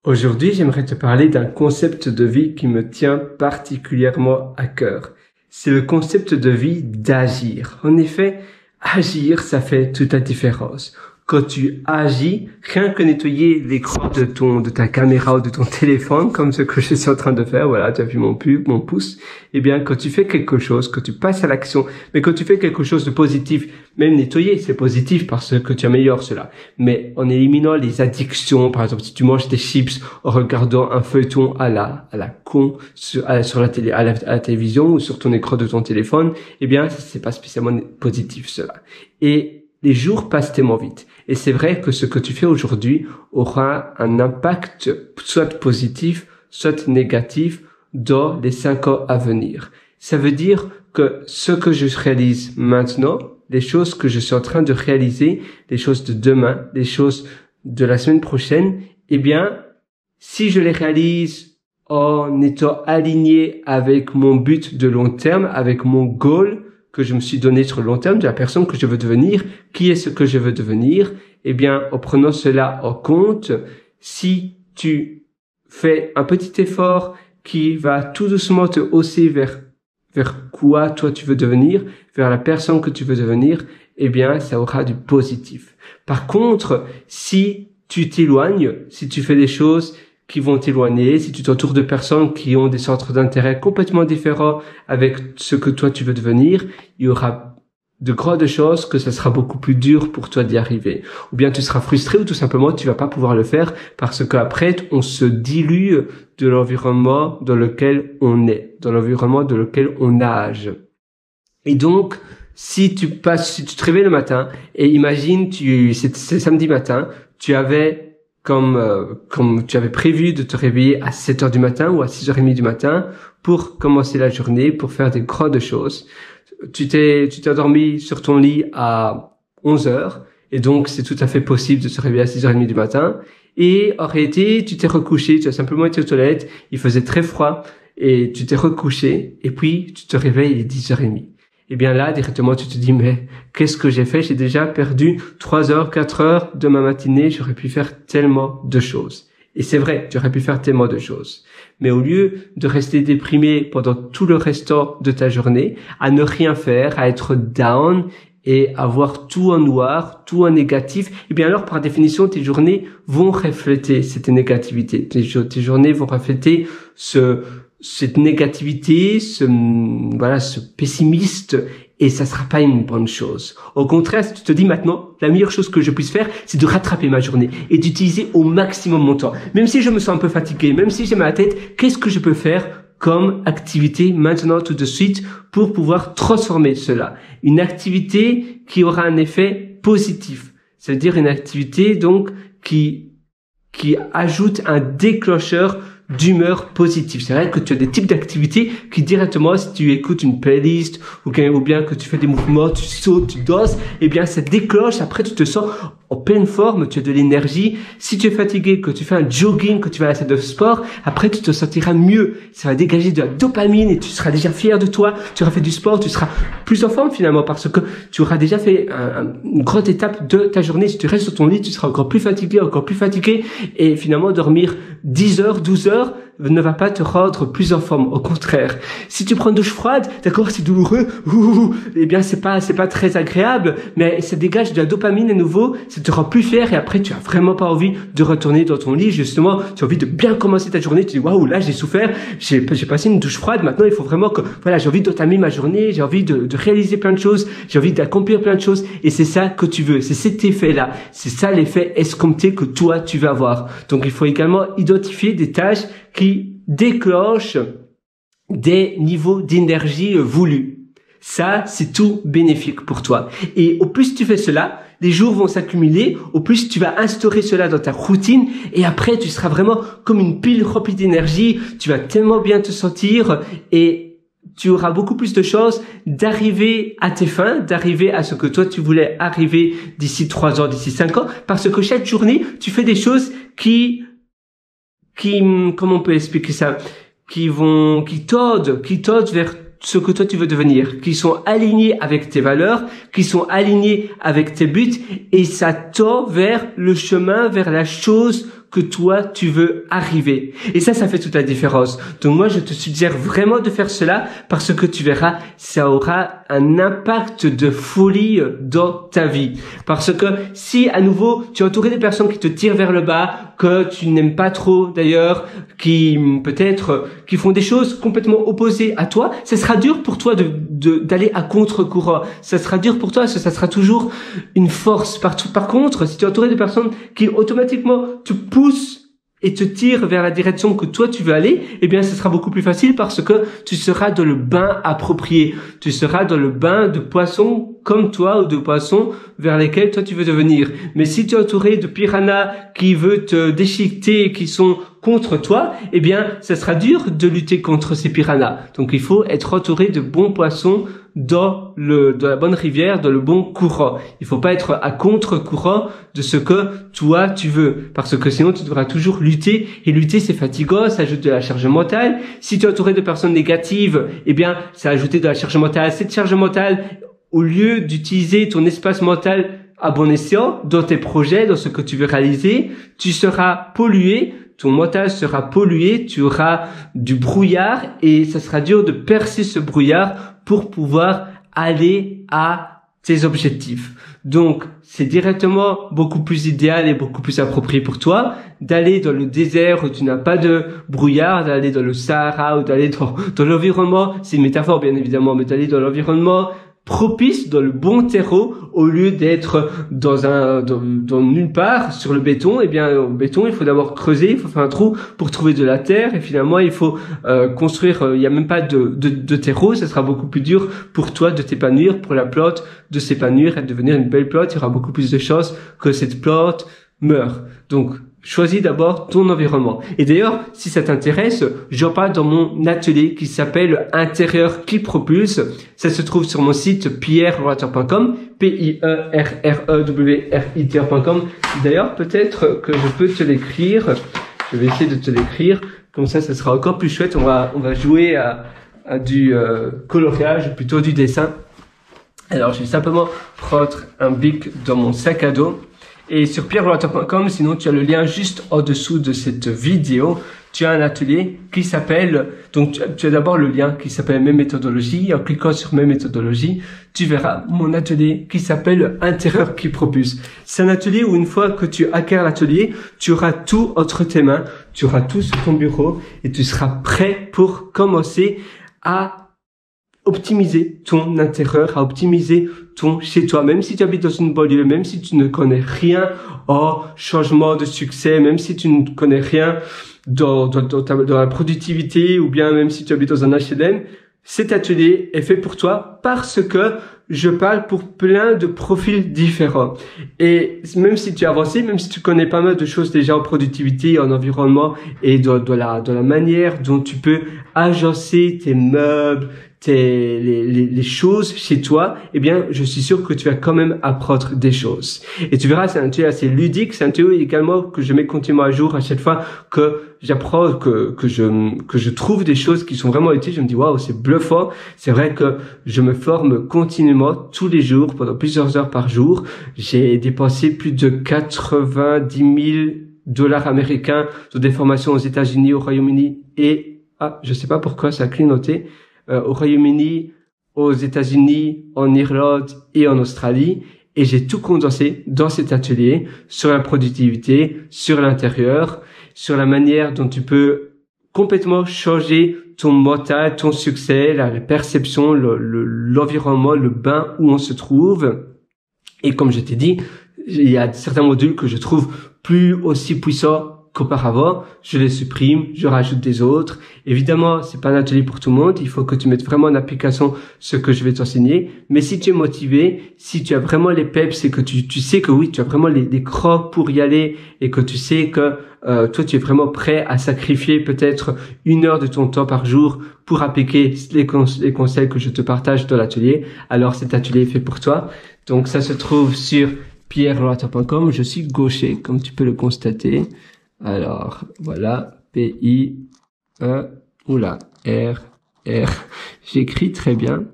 Aujourd'hui, j'aimerais te parler d'un concept de vie qui me tient particulièrement à cœur. C'est le concept de vie d'agir. En effet, agir, ça fait toute la différence. Quand tu agis, rien que nettoyer l'écran de ta caméra ou de ton téléphone, comme ce que je suis en train de faire, voilà, tu as vu mon pouce, eh bien, quand tu fais quelque chose, que tu passes à l'action, mais quand tu fais quelque chose de positif, même nettoyer, c'est positif parce que tu améliores cela. Mais en éliminant les addictions, par exemple, si tu manges des chips en regardant un feuilleton à la con sur la télé, à la télévision ou sur ton écran de ton téléphone, eh bien, c'est pas spécialement positif, cela. Et les jours passent tellement vite. Et c'est vrai que ce que tu fais aujourd'hui aura un impact soit positif, soit négatif dans les 5 ans à venir. Ça veut dire que ce que je réalise maintenant, les choses que je suis en train de réaliser, les choses de demain, les choses de la semaine prochaine, eh bien, si je les réalise en étant aligné avec mon but de long terme, avec mon goal que je me suis donné sur le long terme, de la personne que je veux devenir, qui est ce que je veux devenir, eh bien, en prenant cela en compte, si tu fais un petit effort qui va tout doucement te hausser vers quoi toi tu veux devenir, vers la personne que tu veux devenir, eh bien, ça aura du positif. Par contre, si tu t'éloignes, si tu fais des choses qui vont t'éloigner, si tu t'entoures de personnes qui ont des centres d'intérêt complètement différents avec ce que toi tu veux devenir, il y aura de grandes chances que ça sera beaucoup plus dur pour toi d'y arriver. Ou bien tu seras frustré ou tout simplement tu vas pas pouvoir le faire parce qu'après on se dilue de l'environnement dans lequel on est, dans l'environnement dans lequel on nage. Et donc, si tu te réveilles le matin et imagine c'est samedi matin, tu avais comme tu avais prévu de te réveiller à 7h du matin ou à 6h30 du matin pour commencer la journée, pour faire des grandes choses. Tu t'es endormi sur ton lit à 11h et donc c'est tout à fait possible de se réveiller à 6h30 du matin. Et en réalité, tu t'es recouché, tu as simplement été aux toilettes, il faisait très froid et tu t'es recouché et puis tu te réveilles, il est 10h30. Eh bien là, directement, tu te dis, mais qu'est-ce que j'ai fait? J'ai déjà perdu 3 heures, 4 heures de ma matinée. J'aurais pu faire tellement de choses. Et c'est vrai, tu aurais pu faire tellement de choses. Mais au lieu de rester déprimé pendant tout le restant de ta journée, à ne rien faire, à être down et à voir tout en noir, tout en négatif, eh bien alors, par définition, tes journées vont refléter cette négativité. Tes journées vont refléter cette négativité, ce pessimiste, et ça sera pas une bonne chose. Au contraire, si tu te dis maintenant, la meilleure chose que je puisse faire, c'est de rattraper ma journée et d'utiliser au maximum mon temps. Même si je me sens un peu fatigué, même si j'ai mal à la tête, qu'est-ce que je peux faire comme activité maintenant tout de suite pour pouvoir transformer cela? Une activité qui aura un effet positif. C'est-à-dire une activité donc qui ajoute un déclencheur d'humeur positive. C'est vrai que tu as des types d'activités qui directement, si tu écoutes une playlist ou bien que tu fais des mouvements, tu sautes, tu danses, eh bien ça déclenche, après tu te sens en pleine forme, tu as de l'énergie. Si tu es fatigué, que tu fais un jogging, que tu vas à la salle de sport, après tu te sentiras mieux. Ça va dégager de la dopamine et tu seras déjà fier de toi. Tu auras fait du sport, tu seras plus en forme finalement parce que tu auras déjà fait une grande étape de ta journée. Si tu restes sur ton lit, tu seras encore plus fatigué et finalement dormir 10 heures, 12 heures ne va pas te rendre plus en forme. Au contraire, si tu prends une douche froide, d'accord, c'est douloureux, eh bien c'est pas très agréable, mais ça dégage de la dopamine à nouveau, ça te rend plus fier et après tu as vraiment pas envie de retourner dans ton lit. Justement, tu as envie de bien commencer ta journée. Tu dis waouh, là j'ai souffert, j'ai passé une douche froide. Maintenant il faut vraiment que j'ai envie d'entamer ma journée, j'ai envie de réaliser plein de choses, j'ai envie d'accomplir plein de choses et c'est ça que tu veux. C'est cet effet-là, c'est ça l'effet escompté que toi tu vas avoir. Donc il faut également identifier des tâches qui déclenchent des niveaux d'énergie voulus. Ça, c'est tout bénéfique pour toi. Et au plus tu fais cela, les jours vont s'accumuler, au plus tu vas instaurer cela dans ta routine et après tu seras vraiment comme une pile remplie d'énergie, tu vas tellement bien te sentir et tu auras beaucoup plus de chances d'arriver à tes fins, d'arriver à ce que toi tu voulais arriver d'ici 3 ans, d'ici 5 ans, parce que chaque journée, tu fais des choses qui, comment on peut expliquer ça, qui tordent vers ce que toi tu veux devenir, qui sont alignés avec tes valeurs, qui sont alignés avec tes buts, et ça tend vers le chemin, vers la chose que toi, tu veux arriver. Et ça fait toute la différence. Donc moi, je te suggère vraiment de faire cela parce que tu verras, ça aura un impact de folie dans ta vie. Parce que si, à nouveau, tu es entouré des personnes qui te tirent vers le bas, que tu n'aimes pas trop d'ailleurs, qui peut-être qui font des choses complètement opposées à toi, ça sera dur pour toi d'aller à contre-courant. Ça sera dur pour toi, parce que ça sera toujours une force. Par contre, si tu es entouré de personnes qui automatiquement te poussent et te tirent vers la direction que toi tu veux aller, eh bien, ce sera beaucoup plus facile parce que tu seras dans le bain approprié. Tu seras dans le bain de poissons comme toi ou de poissons vers lesquels toi tu veux devenir. Mais si tu es entouré de piranhas qui veulent te déchiqueter et qui sont contre toi, eh bien, ça sera dur de lutter contre ces piranhas. Donc, il faut être entouré de bons poissons dans la bonne rivière, dans le bon courant. Il faut pas être à contre-courant de ce que toi tu veux, parce que sinon tu devras toujours lutter, et lutter c'est fatigant, ça ajoute de la charge mentale. Si tu es entouré de personnes négatives, eh bien, ça ajoute de la charge mentale. Cette charge mentale, au lieu d'utiliser ton espace mental à bon escient, dans tes projets, dans ce que tu veux réaliser, tu seras pollué, ton mental sera pollué, tu auras du brouillard et ça sera dur de percer ce brouillard pour pouvoir aller à tes objectifs. Donc, c'est directement beaucoup plus idéal et beaucoup plus approprié pour toi d'aller dans le désert où tu n'as pas de brouillard, d'aller dans le Sahara ou d'aller dans l'environnement, c'est une métaphore bien évidemment, mais d'aller dans l'environnement propice, dans le bon terreau, au lieu d'être dans nulle part sur le béton. Eh bien, au béton, il faut d'abord creuser, il faut faire un trou pour trouver de la terre, et finalement, il faut construire. Il n'y a même pas de terreau. Ça sera beaucoup plus dur pour toi de t'épanouir, pour la plante de s'épanouir et de devenir une belle plante. Il y aura beaucoup plus de chances que cette plante meure. Donc, choisis d'abord ton environnement. Et d'ailleurs, si ça t'intéresse, j'en parle dans mon atelier qui s'appelle Intérieur qui propulse. Ça se trouve sur mon site pierrewriter.com, pierrewriter.com. D'ailleurs, peut-être que je peux te l'écrire. Je vais essayer de te l'écrire. Comme ça sera encore plus chouette. On va jouer à du coloriage, plutôt du dessin. Alors, je vais simplement prendre un bic dans mon sac à dos. Et sur pierrewriter.com, sinon tu as le lien juste en dessous de cette vidéo. Tu as un atelier qui s'appelle, donc tu as d'abord le lien qui s'appelle Mes méthodologies. En cliquant sur Mes méthodologies, tu verras mon atelier qui s'appelle Intérieur qui propulse. C'est un atelier où une fois que tu acquiers l'atelier, tu auras tout entre tes mains, tu auras tout sur ton bureau et tu seras prêt pour commencer à optimiser ton intérieur, à optimiser ton chez toi. Même si tu habites dans une banlieue, même si tu ne connais rien au changement de succès, même si tu ne connais rien dans la productivité, ou bien même si tu habites dans un HLM, cet atelier est fait pour toi parce que je parle pour plein de profils différents. Et même si tu es avancé, même si tu connais pas mal de choses déjà en productivité, en environnement et dans la manière dont tu peux agencer tes meubles, les choses chez toi, eh bien, je suis sûr que tu vas quand même apprendre des choses. Et tu verras, c'est un atelier assez ludique, c'est un atelier également que je mets continuellement à jour à chaque fois que j'apprends, que je trouve des choses qui sont vraiment utiles. Je me dis, waouh, c'est bluffant. C'est vrai que je me forme continuellement tous les jours pendant plusieurs heures par jour. J'ai dépensé plus de 90 000 $ américains sur des formations aux États-Unis, au Royaume-Uni et, je sais pas pourquoi ça a clignoté, au Royaume-Uni, aux États-Unis, en Irlande et en Australie. Et j'ai tout condensé dans cet atelier sur la productivité, sur l'intérieur, sur la manière dont tu peux complètement changer ton mental, ton succès, la perception, l'environnement, le bain où on se trouve. Et comme je t'ai dit, il y a certains modules que je trouve plus aussi puissants qu'auparavant, je les supprime, je rajoute des autres. Évidemment, c'est pas un atelier pour tout le monde, il faut que tu mettes vraiment en application ce que je vais t'enseigner. Mais si tu es motivé, si tu as vraiment les peps et que tu sais que oui, tu as vraiment les crocs pour y aller et que tu sais que toi, tu es vraiment prêt à sacrifier peut-être 1 heure de ton temps par jour pour appliquer les conseils que je te partage dans l'atelier, alors cet atelier est fait pour toi. Donc ça se trouve sur pierrewriter.com. Je suis gaucher, comme tu peux le constater. Alors, voilà, R. J'écris très bien.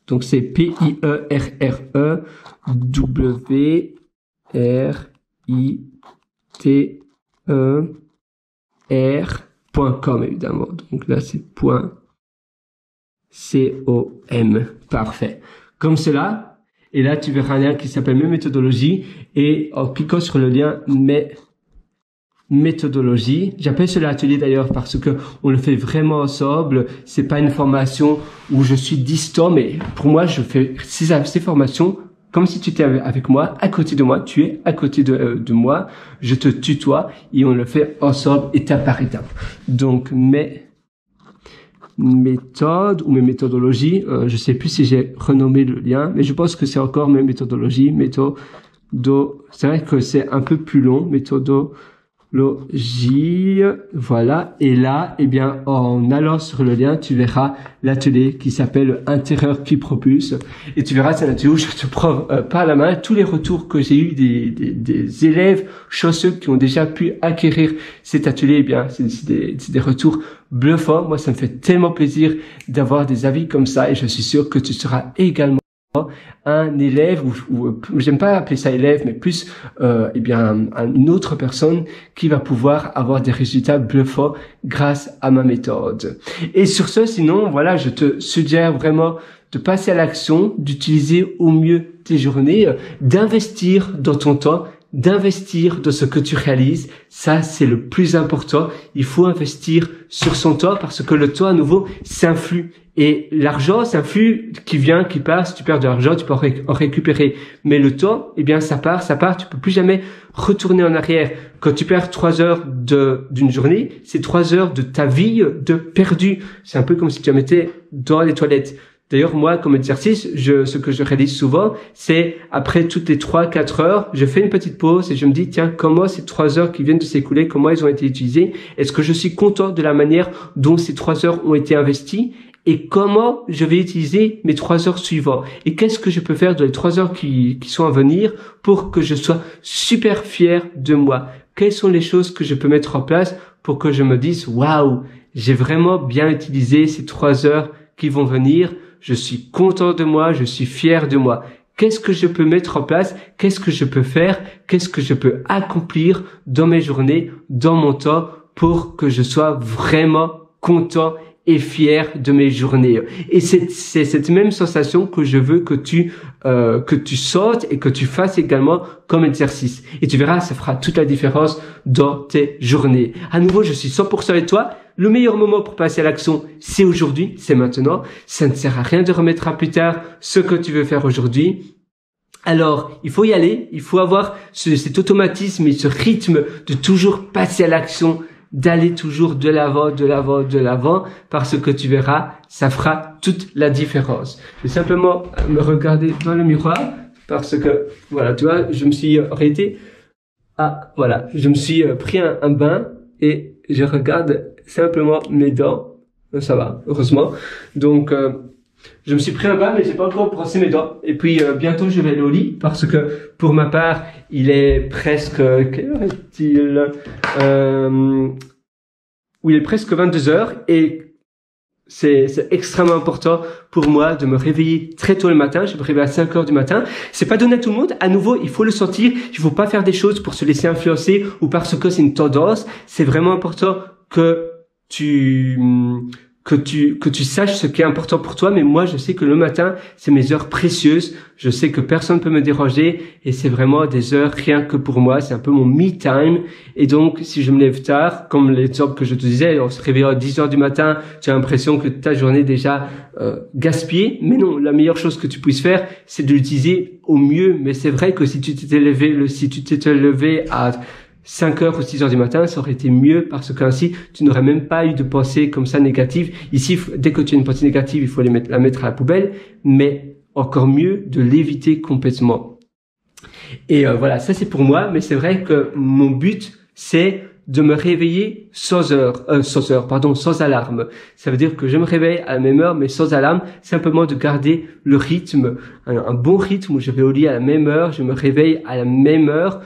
Donc, c'est PIERREWRITER. .com évidemment. Donc là c'est .com. Parfait. Comme cela. Et là tu verras un lien qui s'appelle mes méthodologies. Et en cliquant sur le lien mes méthodologies, j'appelle cela atelier d'ailleurs parce que on le fait vraiment ensemble. C'est pas une formation où je suis distant, mais pour moi je fais ces formations comme si tu étais avec moi, à côté de moi, tu es à côté de moi, je te tutoie et on le fait ensemble étape par étape. Donc mes méthodes ou mes méthodologies, je sais plus si j'ai renommé le lien, mais je pense que c'est encore mes méthodologies, c'est vrai que c'est un peu plus long, méthodologie, voilà. Et là, eh bien, en allant sur le lien, tu verras l'atelier qui s'appelle Intérieur qui propulse. Et tu verras, c'est un atelier où je te prends par la main tous les retours que j'ai eu des élèves chanceux qui ont déjà pu acquérir cet atelier. Eh bien, c'est des retours bluffants. Moi, ça me fait tellement plaisir d'avoir des avis comme ça et je suis sûr que tu seras également un élève ou j'aime pas appeler ça élève mais plus eh bien une autre personne qui va pouvoir avoir des résultats bluffants grâce à ma méthode. Et sur ce, sinon voilà, je te suggère vraiment de passer à l'action, d'utiliser au mieux tes journées, d'investir dans ton temps, d'investir dans ce que tu réalises. Ça, c'est le plus important. Il faut investir sur son temps parce que le temps, à nouveau, c'est un flux. Et l'argent, c'est un flux qui vient, qui passe. Tu perds de l'argent, tu peux en récupérer. Mais le temps, eh bien, ça part. Tu peux plus jamais retourner en arrière. Quand tu perds 3 heures d'une journée, c'est 3 heures de ta vie de perdu. C'est un peu comme si tu la mettais dans les toilettes. D'ailleurs, moi, comme exercice, ce que je réalise souvent, c'est après toutes les 3-4 heures, je fais une petite pause et je me dis, tiens, comment ces 3 heures qui viennent de s'écouler, comment elles ont été utilisées? Est-ce que je suis content de la manière dont ces 3 heures ont été investies? Et comment je vais utiliser mes 3 heures suivantes? Et qu'est-ce que je peux faire dans les 3 heures qui sont à venir pour que je sois super fier de moi? Quelles sont les choses que je peux mettre en place pour que je me dise, waouh, j'ai vraiment bien utilisé ces 3 heures qui vont venir? Je suis content de moi, je suis fier de moi. Qu'est-ce que je peux mettre en place? Qu'est-ce que je peux faire? Qu'est-ce que je peux accomplir dans mes journées, dans mon temps, pour que je sois vraiment content et fier de mes journées? Et c'est cette même sensation que je veux que tu sortes et que tu fasses également comme exercice. Et tu verras, ça fera toute la différence dans tes journées. À nouveau, je suis 100% avec toi. Le meilleur moment pour passer à l'action, c'est aujourd'hui, c'est maintenant. Ça ne sert à rien de remettre à plus tard ce que tu veux faire aujourd'hui. Alors, il faut y aller, il faut avoir cet automatisme et ce rythme de toujours passer à l'action, d'aller toujours de l'avant, parce que tu verras, ça fera toute la différence. Je vais simplement me regarder dans le miroir, parce que, voilà, tu vois, je me suis arrêté. Ah, voilà, je me suis pris un bain et je regarde simplement mes dents. Ça va, heureusement. Donc, je me suis pris un bain, mais j'ai pas encore brossé mes dents. Et puis, bientôt, je vais aller au lit, parce que, pour ma part, il est presque, quelle heure est-il? Oui, il est presque 22 heures, et c'est extrêmement important pour moi de me réveiller très tôt le matin. Je me réveille à 5 heures du matin. C'est pas donné à tout le monde. À nouveau, il faut le sentir. Il faut pas faire des choses pour se laisser influencer ou parce que c'est une tendance. C'est vraiment important que tu saches ce qui est important pour toi. Mais moi, je sais que le matin, c'est mes heures précieuses. Je sais que personne ne peut me déranger et c'est vraiment des heures rien que pour moi. C'est un peu mon me time. Et donc, si je me lève tard, comme l'exemple que je te disais, on se réveille à 10 heures du matin, tu as l'impression que ta journée est déjà gaspillée. Mais non, la meilleure chose que tu puisses faire, c'est de l'utiliser au mieux. Mais c'est vrai que si tu t'étais levé à 5 heures ou 6 heures du matin, ça aurait été mieux parce qu'ainsi, tu n'aurais même pas eu de pensée comme ça négative. Ici, dès que tu as une pensée négative, il faut la mettre à la poubelle, mais encore mieux de l'éviter complètement. Et voilà, ça c'est pour moi, mais c'est vrai que mon but, c'est de me réveiller sans alarme. Ça veut dire que je me réveille à la même heure, mais sans alarme, simplement de garder le rythme, un bon rythme où je vais au lit à la même heure, je me réveille à la même heure,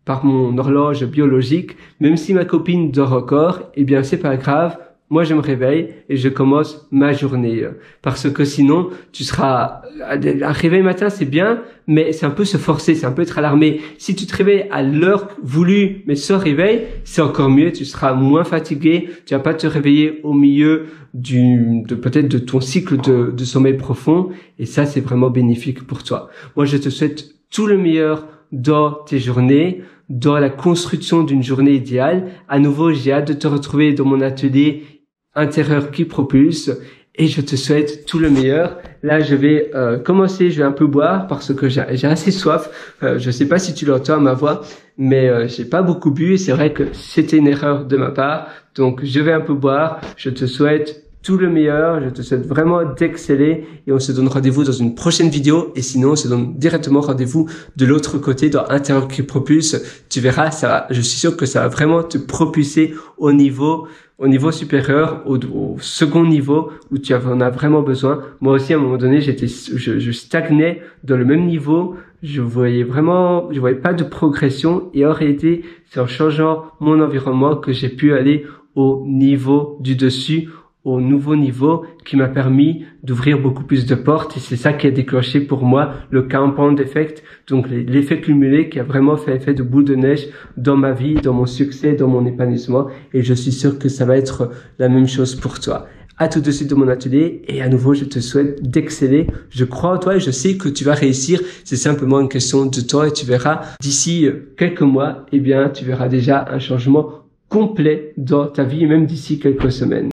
par mon horloge biologique, même si ma copine dort encore, eh bien c'est pas grave, moi je me réveille et je commence ma journée. Parce que sinon, tu seras... Un réveil matin, c'est bien, mais c'est un peu se forcer, c'est un peu être alarmé. Si tu te réveilles à l'heure voulue, mais sans réveil, c'est encore mieux, tu seras moins fatigué, tu vas pas te réveiller au milieu peut-être de ton cycle de sommeil profond, et ça, c'est vraiment bénéfique pour toi. Moi, je te souhaite tout le meilleur dans tes journées, dans la construction d'une journée idéale. À nouveau, j'ai hâte de te retrouver dans mon atelier intérieur qui propulse et je te souhaite tout le meilleur. Là, je vais commencer, je vais un peu boire parce que j'ai assez soif. Je sais pas si tu l'entends à ma voix, mais j'ai pas beaucoup bu et c'est vrai que c'était une erreur de ma part. Donc, je vais un peu boire. Je te souhaite tout le meilleur, je te souhaite vraiment d'exceller et on se donne rendez-vous dans une prochaine vidéo et sinon on se donne directement rendez-vous de l'autre côté dans Intérieur qui propulse. Tu verras, je suis sûr que ça va vraiment te propulser au niveau supérieur, au second niveau où tu en as vraiment besoin. Moi aussi à un moment donné, je stagnais dans le même niveau, je voyais pas de progression et en réalité, c'est en changeant mon environnement que j'ai pu aller au niveau du dessus, au nouveau niveau qui m'a permis d'ouvrir beaucoup plus de portes et c'est ça qui a déclenché pour moi le compound effect, donc l'effet cumulé qui a vraiment fait effet de boule de neige dans ma vie, dans mon succès, dans mon épanouissement et je suis sûr que ça va être la même chose pour toi. À tout de suite dans mon atelier et à nouveau je te souhaite d'exceller. Je crois en toi et je sais que tu vas réussir. C'est simplement une question de temps et tu verras d'ici quelques mois, eh bien tu verras déjà un changement complet dans ta vie et même d'ici quelques semaines.